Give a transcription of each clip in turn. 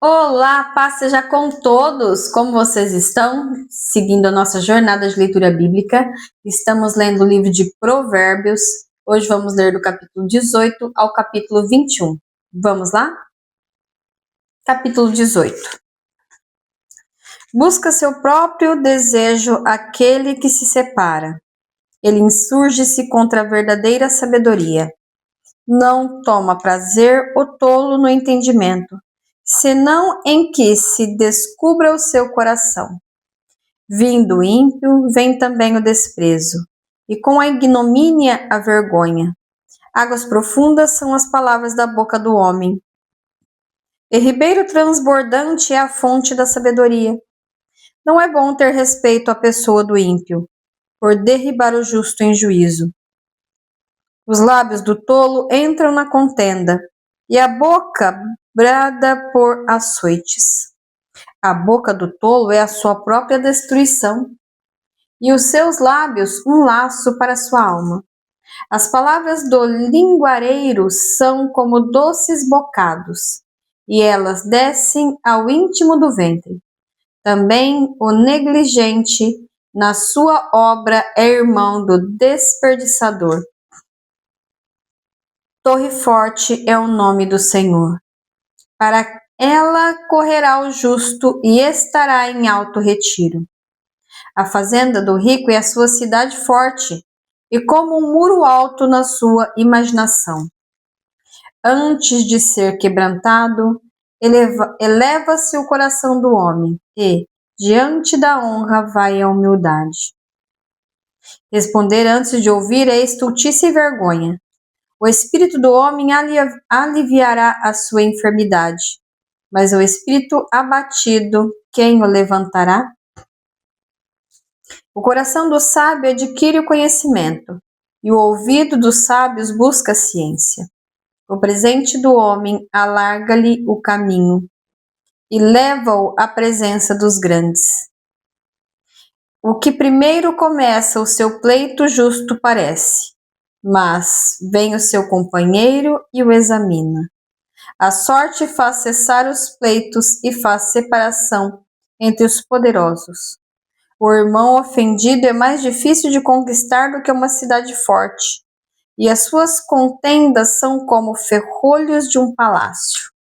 Olá, paz seja com todos! Como vocês estão? Seguindo a nossa jornada de leitura bíblica, estamos lendo o livro de Provérbios. Hoje vamos ler do capítulo 18 ao capítulo 21. Vamos lá? Capítulo 18. Busca seu próprio desejo aquele que se separa. Ele insurge-se contra a verdadeira sabedoria. Não toma prazer o tolo no entendimento, senão em que se descubra o seu coração. Vindo o ímpio, vem também o desprezo, e com a ignomínia a vergonha. Águas profundas são as palavras da boca do homem. E ribeiro transbordante é a fonte da sabedoria. Não é bom ter respeito à pessoa do ímpio, por derribar o justo em juízo. Os lábios do tolo entram na contenda, e a boca brada por açoites. A boca do tolo é a sua própria destruição, e os seus lábios um laço para a sua alma. As palavras do linguareiro são como doces bocados, e elas descem ao íntimo do ventre. Também o negligente na sua obra é irmão do desperdiçador. Torre forte é o nome do Senhor. Para ela correrá o justo e estará em alto retiro. A fazenda do rico é a sua cidade forte, e como um muro alto na sua imaginação. Antes de ser quebrantado, eleva-se o coração do homem, e, diante da honra, vai a humildade. Responder antes de ouvir é estultícia e vergonha. O espírito do homem aliviará a sua enfermidade, mas o espírito abatido, quem o levantará? O coração do sábio adquire o conhecimento, e o ouvido dos sábios busca a ciência. O presente do homem alarga-lhe o caminho, e leva-o à presença dos grandes. O que primeiro começa o seu pleito justo parece, mas vem o seu companheiro e o examina. A sorte faz cessar os pleitos e faz separação entre os poderosos. O irmão ofendido é mais difícil de conquistar do que uma cidade forte, e as suas contendas são como ferrolhos de um palácio.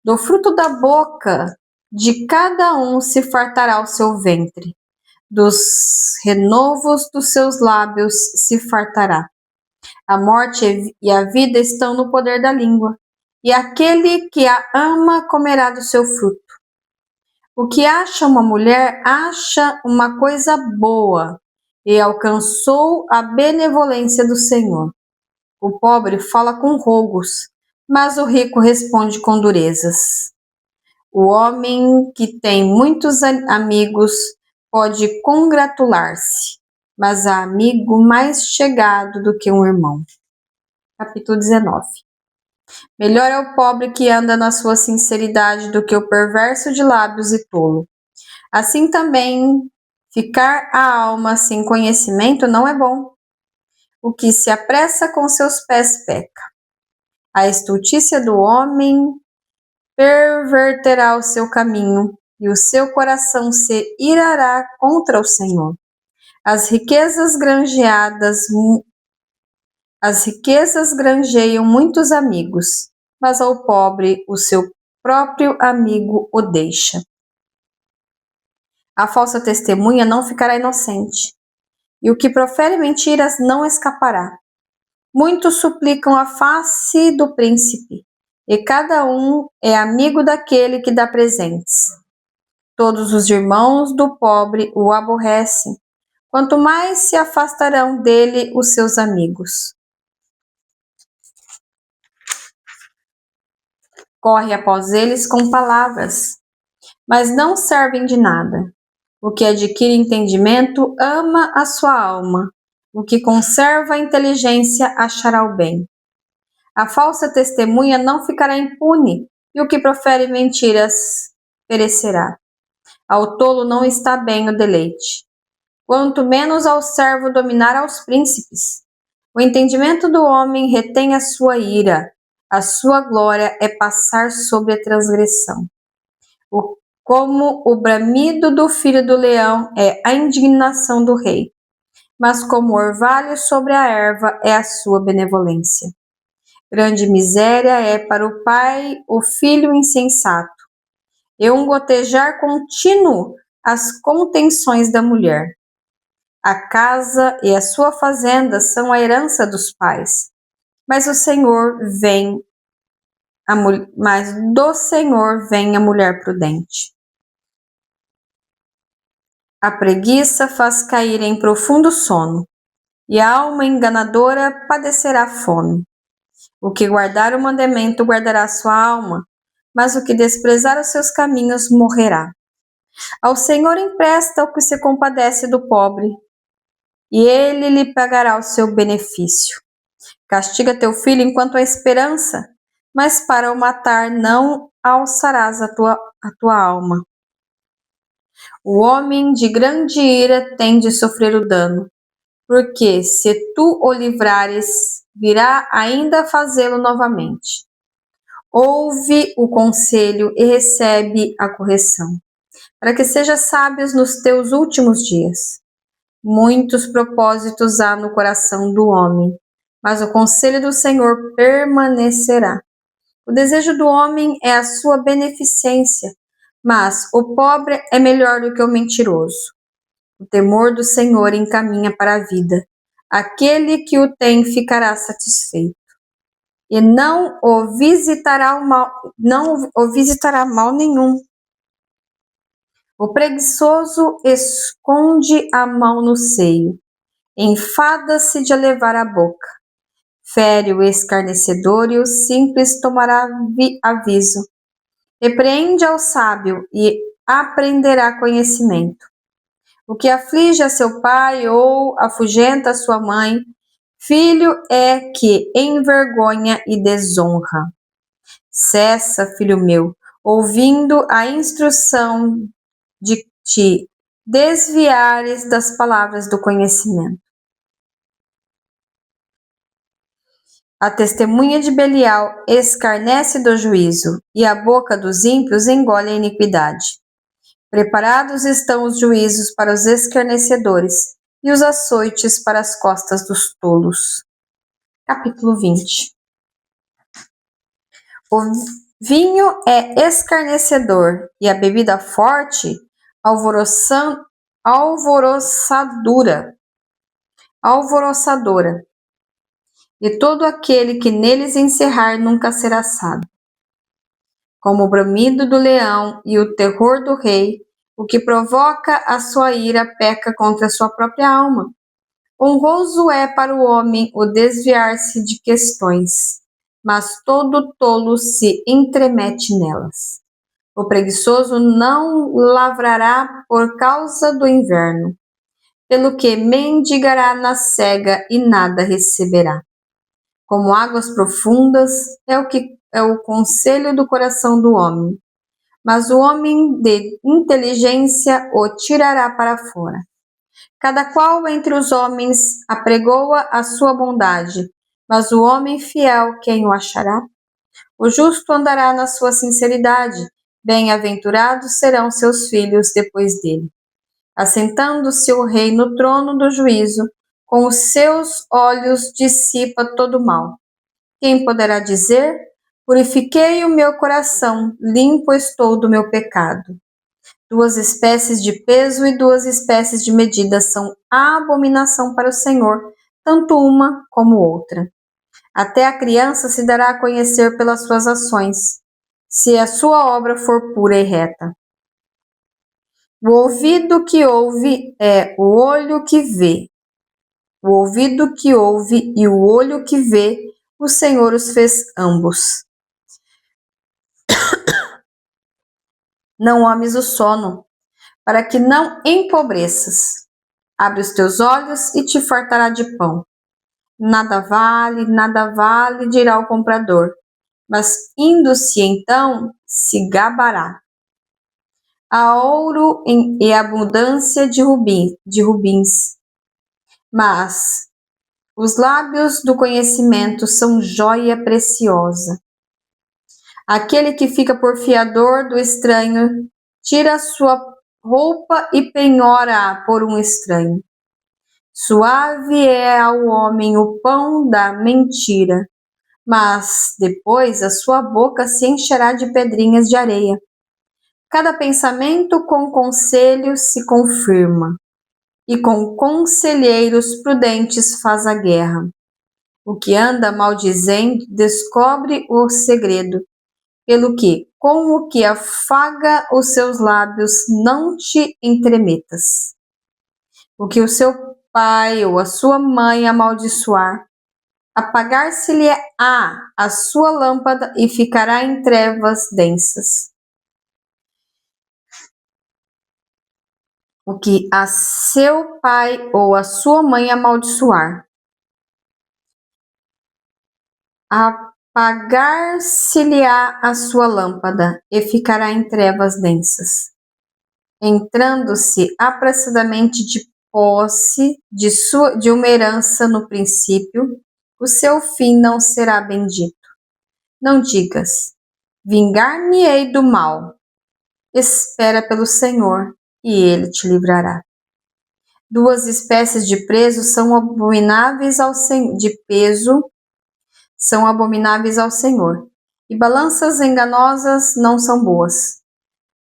Do fruto da boca de cada um se fartará o seu ventre, dos renovos dos seus lábios se fartará. A morte e a vida estão no poder da língua, e aquele que a ama comerá do seu fruto. O que acha uma mulher acha uma coisa boa, e alcançou a benevolência do Senhor. O pobre fala com rogos, mas o rico responde com durezas. O homem que tem muitos amigos pode congratular-se, mas há amigo mais chegado do que um irmão. Capítulo 19. Melhor é o pobre que anda na sua sinceridade do que o perverso de lábios e tolo. Assim também, ficar a alma sem conhecimento não é bom. O que se apressa com seus pés peca. A estultícia do homem perverterá o seu caminho, e o seu coração se irará contra o Senhor. As riquezas granjeiam muitos amigos, mas ao pobre o seu próprio amigo o deixa. A falsa testemunha não ficará inocente, e o que profere mentiras não escapará. Muitos suplicam a face do príncipe, e cada um é amigo daquele que dá presentes. Todos os irmãos do pobre o aborrecem, quanto mais se afastarão dele os seus amigos. Corre após eles com palavras, mas não servem de nada. O que adquire entendimento ama a sua alma. O que conserva a inteligência achará o bem. A falsa testemunha não ficará impune, e o que profere mentiras perecerá. Ao tolo não está bem o deleite, quanto menos ao servo dominar aos príncipes. O entendimento do homem retém a sua ira, A sua glória é passar sobre a transgressão. Como o bramido do filho do leão é a indignação do rei, mas como orvalho sobre a erva é a sua benevolência. Grande miséria é para o pai o filho insensato, e um gotejar contínuo as contenções da mulher. A casa e a sua fazenda são a herança dos pais, mas do Senhor vem a mulher prudente. A preguiça faz cair em profundo sono, e a alma enganadora padecerá fome. O que guardar o mandamento guardará sua alma, mas o que desprezar os seus caminhos morrerá. Ao Senhor empresta o que se compadece do pobre, e ele lhe pagará o seu benefício. Castiga teu filho enquanto há esperança, mas para o matar não alçarás a tua alma. O homem de grande ira tem de sofrer o dano, porque se tu o livrares, virá ainda fazê-lo novamente. Ouve o conselho e recebe a correção, para que sejas sábios nos teus últimos dias. Muitos propósitos há no coração do homem, mas o conselho do Senhor permanecerá. O desejo do homem é a sua beneficência, mas o pobre é melhor do que o mentiroso. O temor do Senhor encaminha para a vida. Aquele que o tem ficará satisfeito. E não o visitará mal nenhum. O preguiçoso esconde a mão no seio, enfada-se de levar a boca. Fere o escarnecedor e o simples tomará aviso. Repreende ao sábio e aprenderá conhecimento. O que aflige a seu pai ou afugenta a sua mãe, filho é que envergonha e desonra. Cessa, filho meu, ouvindo a instrução de te desviares das palavras do conhecimento. A testemunha de Belial escarnece do juízo, e a boca dos ímpios engole a iniquidade. Preparados estão os juízos para os escarnecedores, e os açoites para as costas dos tolos. Capítulo 20. O vinho é escarnecedor, e a bebida forte, alvoroçadora. E todo aquele que neles encerrar nunca será sábio. Como o bramido do leão e o terror do rei, o que provoca a sua ira peca contra a sua própria alma. Honroso é para o homem o desviar-se de questões, mas todo tolo se entremete nelas. O preguiçoso não lavrará por causa do inverno, pelo que mendigará na cega e nada receberá. Como águas profundas é o conselho do coração do homem, mas o homem de inteligência o tirará para fora. Cada qual entre os homens apregoa a sua bondade, mas o homem fiel, quem o achará? O justo andará na sua sinceridade, bem-aventurados serão seus filhos depois dele. Assentando-se o rei no trono do juízo, com os seus olhos dissipa todo o mal. Quem poderá dizer: purifiquei o meu coração, limpo estou do meu pecado? 2 espécies de peso e 2 espécies de medida são abominação para o Senhor, tanto uma como outra. Até a criança se dará a conhecer pelas suas ações, se a sua obra for pura e reta. O ouvido que ouve é o olho que vê. O ouvido que ouve e o olho que vê, o Senhor os fez ambos. Não ames o sono, para que não empobreças. Abre os teus olhos e te fartará de pão. Nada vale, dirá o comprador, mas indo-se então, se gabará. Há ouro e abundância de rubins, mas os lábios do conhecimento são joia preciosa. Aquele que fica por fiador do estranho, tira sua roupa e penhora-a por um estranho. Suave é ao homem o pão da mentira, mas depois a sua boca se encherá de pedrinhas de areia. Cada pensamento com conselho se confirma, e com conselheiros prudentes faz a guerra. O que anda maldizendo descobre o segredo, pelo que, com o que afaga os seus lábios, não te entremetas. O que o seu pai ou a sua mãe amaldiçoar, apagar-se-lhe-á a sua lâmpada e ficará em trevas densas. O que a seu pai ou a sua mãe amaldiçoar, apagar-se-lhe-á a sua lâmpada e ficará em trevas densas. Entrando-se apressadamente de posse de uma herança no princípio, o seu fim não será bendito. Não digas, vingar-me-ei do mal. Espera pelo Senhor, e ele te livrará. Duas espécies de peso são abomináveis ao Senhor, e balanças enganosas não são boas.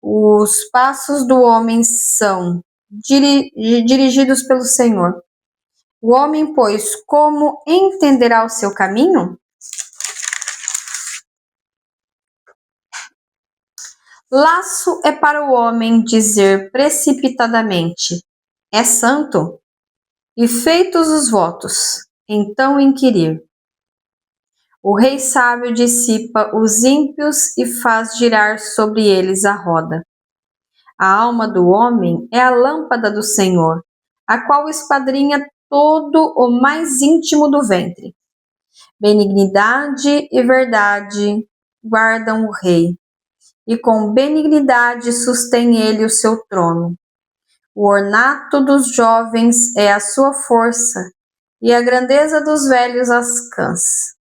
Os passos do homem são dirigidos pelo Senhor. O homem, pois, como entenderá o seu caminho? Laço é para o homem dizer precipitadamente: é santo? E feitos os votos, então inquirir. O rei sábio dissipa os ímpios e faz girar sobre eles a roda. A alma do homem é a lâmpada do Senhor, a qual esquadrinha todo o mais íntimo do ventre. Benignidade e verdade guardam o rei, e com benignidade sustém ele o seu trono. O ornato dos jovens é a sua força, e a grandeza dos velhos as cãs.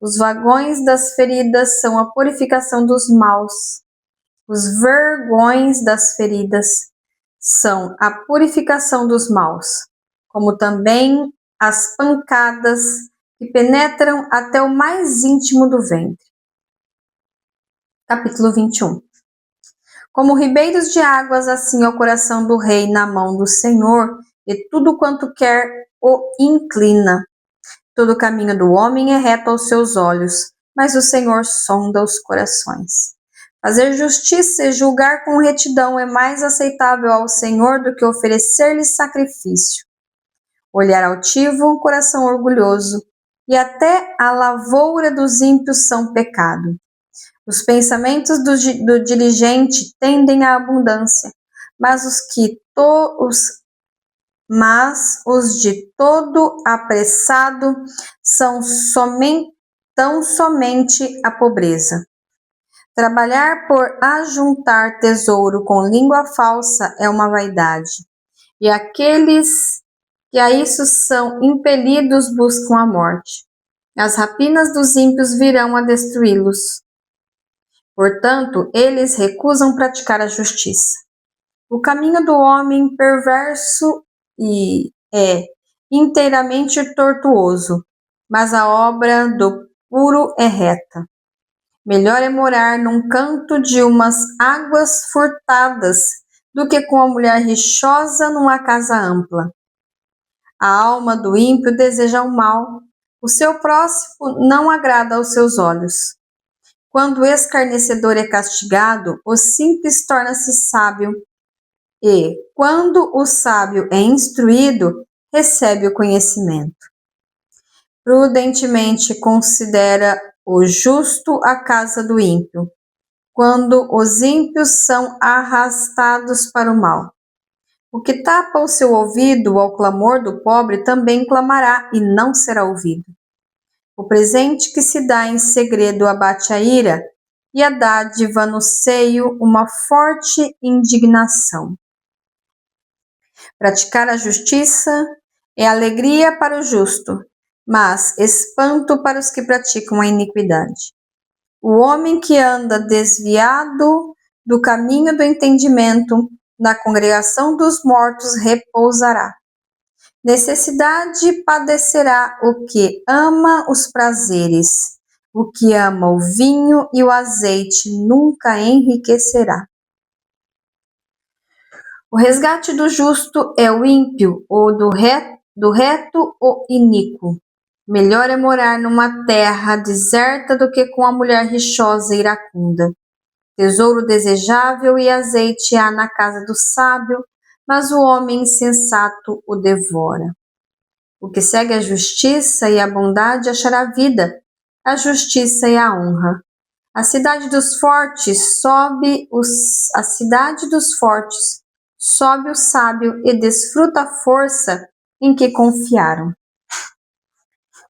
Os vagões das feridas são a purificação dos maus. Os vergões das feridas são a purificação dos maus, como também as pancadas que penetram até o mais íntimo do ventre. Capítulo 21. Como ribeiros de águas, assim é o coração do rei na mão do Senhor, e tudo quanto quer o inclina. Todo o caminho do homem é reto aos seus olhos, mas o Senhor sonda os corações. Fazer justiça e julgar com retidão é mais aceitável ao Senhor do que oferecer-lhe sacrifício. Olhar altivo, um coração orgulhoso, e até a lavoura dos ímpios são pecado. Os pensamentos do diligente tendem à abundância, mas os de todo apressado são somente a pobreza. Trabalhar por ajuntar tesouro com língua falsa é uma vaidade, e aqueles que a isso são impelidos buscam a morte. As rapinas dos ímpios virão a destruí-los. Portanto, eles recusam praticar a justiça. O caminho do homem perverso é inteiramente tortuoso, mas a obra do puro é reta. Melhor é morar num canto de umas águas furtadas do que com a mulher rixosa numa casa ampla. A alma do ímpio deseja o mal, o seu próximo não agrada aos seus olhos. Quando o escarnecedor é castigado, o simples torna-se sábio, e, quando o sábio é instruído, recebe o conhecimento. Prudentemente considera o justo a casa do ímpio, quando os ímpios são arrastados para o mal. O que tapa o seu ouvido ao clamor do pobre também clamará e não será ouvido. O presente que se dá em segredo abate a ira, e a dádiva no seio uma forte indignação. Praticar a justiça é alegria para o justo, mas espanto para os que praticam a iniquidade. O homem que anda desviado do caminho do entendimento, na congregação dos mortos repousará. Necessidade padecerá o que ama os prazeres, o que ama o vinho e o azeite nunca enriquecerá. O resgate do justo é o ímpio, ou do reto o iníquo. Melhor é morar numa terra deserta do que com a mulher rixosa e iracunda. Tesouro desejável e azeite há na casa do sábio, mas o homem insensato o devora. O que segue a justiça e a bondade achará vida, a justiça e a honra. A cidade dos fortes sobe o sábio e desfruta a força em que confiaram.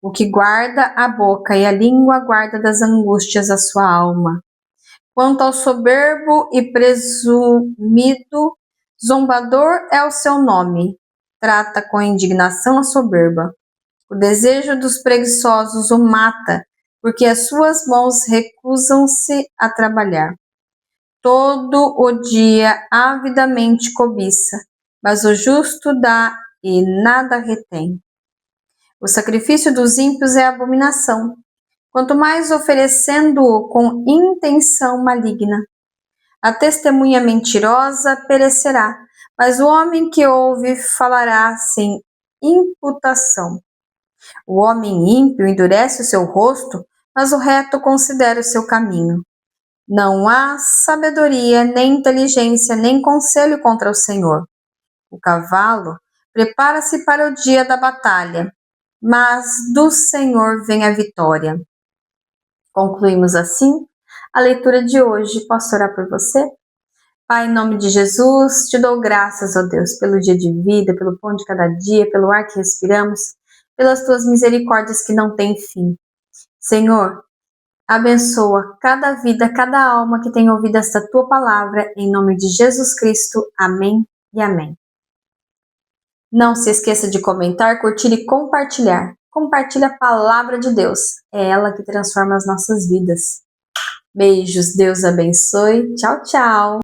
O que guarda a boca e a língua guarda das angústias a sua alma. Quanto ao soberbo e presumido, zombador é o seu nome. Trata com indignação a soberba. O desejo dos preguiçosos o mata, porque as suas mãos recusam-se a trabalhar. Todo o dia avidamente cobiça, mas o justo dá e nada retém. O sacrifício dos ímpios é abominação, quanto mais oferecendo-o com intenção maligna. A testemunha mentirosa perecerá, mas o homem que ouve falará sem imputação. O homem ímpio endurece o seu rosto, mas o reto considera o seu caminho. Não há sabedoria, nem inteligência, nem conselho contra o Senhor. O cavalo prepara-se para o dia da batalha, mas do Senhor vem a vitória. Concluímos assim a leitura de hoje. Posso orar por você? Pai, em nome de Jesus, te dou graças, ó Deus, pelo dia de vida, pelo pão de cada dia, pelo ar que respiramos, pelas tuas misericórdias que não têm fim. Senhor, abençoa cada vida, cada alma que tem ouvido esta tua palavra, em nome de Jesus Cristo. Amém e amém. Não se esqueça de comentar, curtir e compartilhar. Compartilhe a palavra de Deus. É ela que transforma as nossas vidas. Beijos, Deus abençoe. Tchau, tchau.